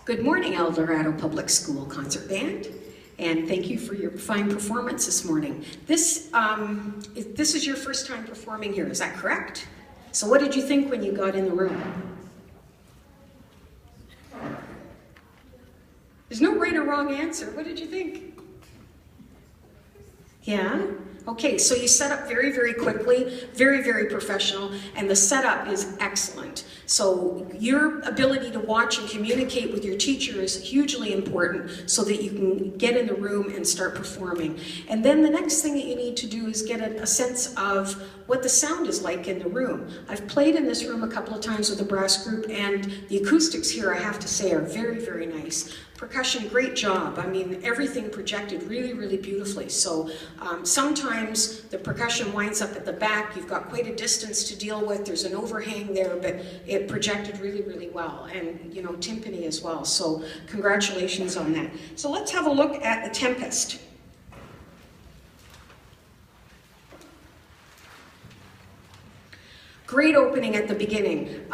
Good morning, El Dorado Public School Concert Band, and thank you for your fine performance this morning. This is your first time performing here, is that correct? So what did you think when you got in the room? There's no right or wrong answer. What did you think? Yeah? Okay, so you set up very, very quickly, very, very professional, and the setup is excellent. So your ability to watch and communicate with your teacher is hugely important so that you can get in the room and start performing. And then the next thing that you need to do is get a sense of what the sound is like in the room. I've played in this room a couple of times with a brass group, and the acoustics here, I have to say, are very, very nice. Percussion, great job. I mean, everything projected really, really beautifully. So sometimes the percussion winds up at the back. You've got quite a distance to deal with. There's an overhang there, but it projected really, really well. And, you know, timpani as well. So congratulations on that. So let's have a look at The Tempest. Great opening at the beginning.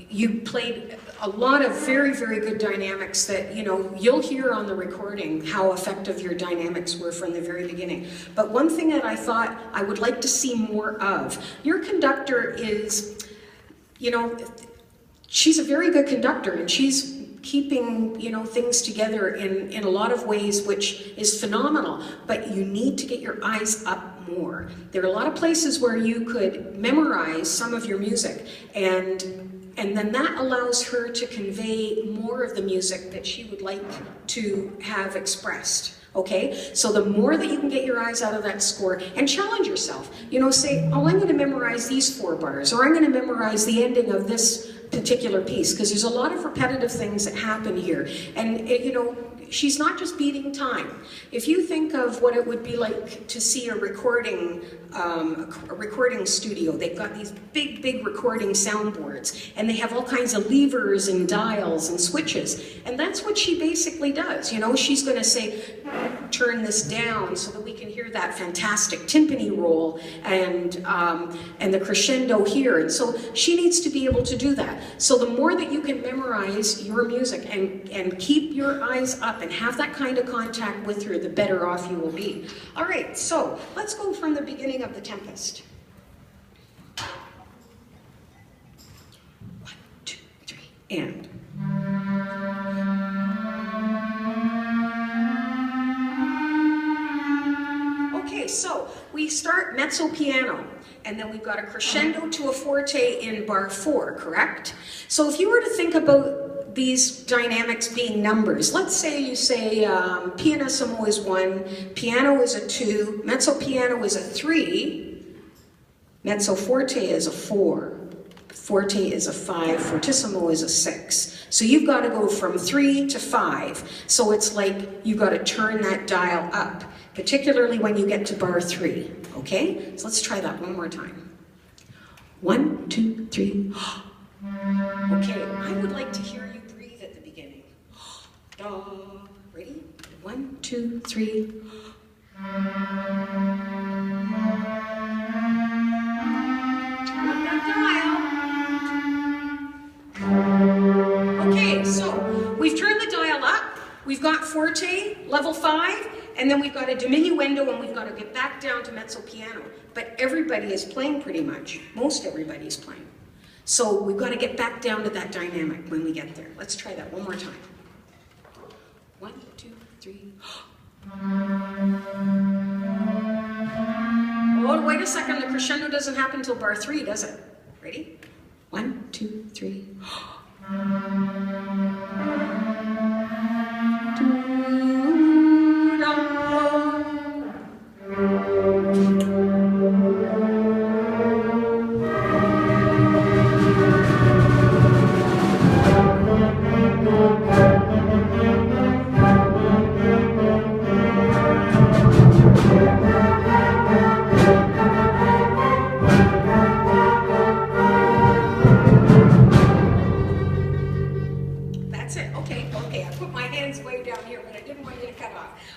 You played a lot of very, very good dynamics that, you know, you'll hear on the recording how effective your dynamics were from the very beginning. But one thing that I thought I would like to see more of, your conductor is, you know, she's a very good conductor, and she's keeping, you know, things together in a lot of ways, which is phenomenal, but you need to get your eyes up more. There are a lot of places where you could memorize some of your music, and then that allows her to convey more of the music that she would like to have expressed. Okay, so the more that you can get your eyes out of that score and challenge yourself, you know, say, oh, I'm going to memorize these 4 bars, or I'm going to memorize the ending of this particular piece, because there's a lot of repetitive things that happen here. And, you know, she's not just beating time. If you think of what it would be like to see a recording studio, they've got these big, big recording soundboards, and they have all kinds of levers and dials and switches. And that's what she basically does. You know, she's going to say, turn this down so that we can hear that fantastic timpani roll and the crescendo here. And so she needs to be able to do that. So the more that you can memorize your music and keep your eyes up and have that kind of contact with her, the better off you will be. All right, so let's go from the beginning of The Tempest. 1, 2, 3, and. Okay, so we start mezzo piano, and then we've got a crescendo to a forte in bar 4, correct? So if you were to think about these dynamics being numbers, let's say you say pianissimo is 1, piano is a 2, mezzo piano is a 3, mezzo forte is a 4, forte is a 5, fortissimo is a 6. So you've got to go from 3 to 5. So it's like you've got to turn that dial up, particularly when you get to bar 3, okay? So let's try that one more time. 1, 2, 3. Okay, I would like to hear you breathe at the beginning. Da. Ready? 1, 2, 3. Turn up that dial. Okay, so we've turned the dial up. We've got forte, level 5, and then we've got a diminuendo, and we've got to get back down to mezzo piano. But everybody is playing pretty much. Most everybody is playing. So we've got to get back down to that dynamic when we get there. Let's try that one more time. 1, 2, 3. Oh, wait a second. The crescendo doesn't happen until bar 3, does it? Ready? 1, 2, 3.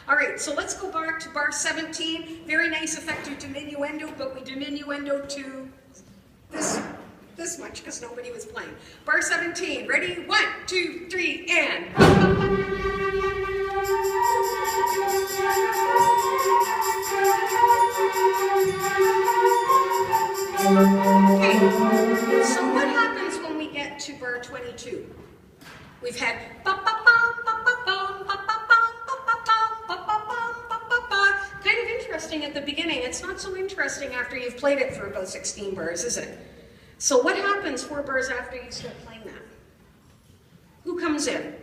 All right, so let's go back to bar 17. Very nice effective diminuendo, but we diminuendo to this this much because nobody was playing. Bar 17, ready? 1, 2, 3, and. Okay, so what happens when we get to bar 22? We've had kind of interesting at the beginning. It's not so interesting after you've played it for about 16 bars, is it? So what happens 4 bars after you start playing that? Who comes in?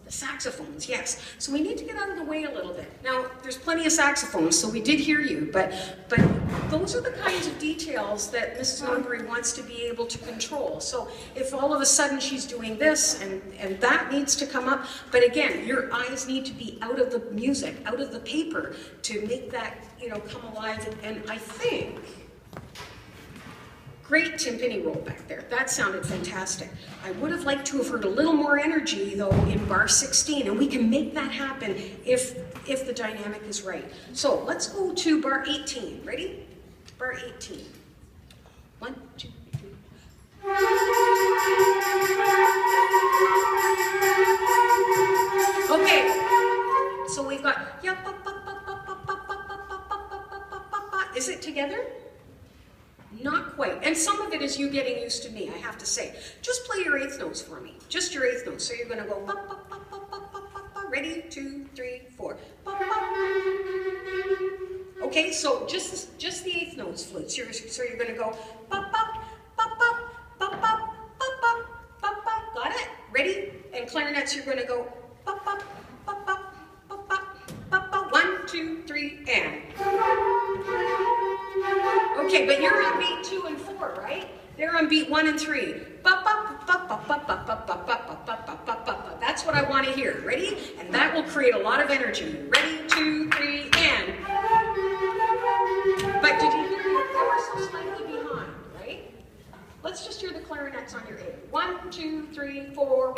The saxophones, yes. So we need to get out of the way a little bit. Now, there's plenty of saxophones, so we did hear you, but those are the kinds of details that Mrs. Norbury wants to be able to control. So if all of a sudden she's doing this and that needs to come up, but again, your eyes need to be out of the music, out of the paper to make that, come alive. And I think, great timpani roll back there. That sounded fantastic. I would have liked to have heard a little more energy, though, in bar 16, and we can make that happen if the dynamic is right. So let's go to bar 18. Ready? Bar 18. 1, 2, 3. Okay. So we've got. Is it together? Not quite. And some of it is you getting used to me, I have to say. Just play your 8th notes for me. Just your 8th notes. So you're going to go. Ready? 2, 3, 4. Okay, so just the 8th notes, flutes. So you're going to go. Got it? Ready? And clarinets, you're going to go. 1, 2, 3, and. Okay, but you're on beat 2 and 4, right? They're on beat 1 and 3. That's what I want to hear. Ready? And that will create a lot of energy. Ready? 2, 3, and. But did you hear you're ever so slightly behind, right? Let's just hear the clarinets on your 8. 1, 2, 3, 4, 1.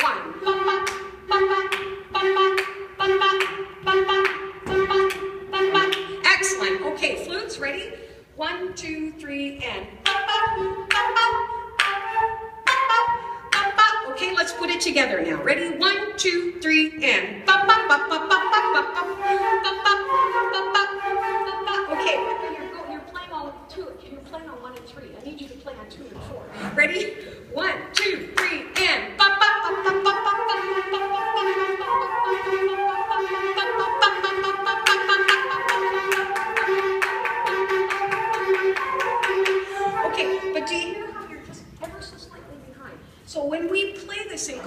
Excellent. Okay, flutes, ready? 1, 2, 3, and. Okay, let's put it together now. Ready? 1, 2, 3, and. Okay, you're playing on 2. You're playing on 1 and 3. I need you to play on 2 and 4. Ready? 1, 2, 3, and. Okay, but do you hear how you're just ever so slightly behind? So when we play this in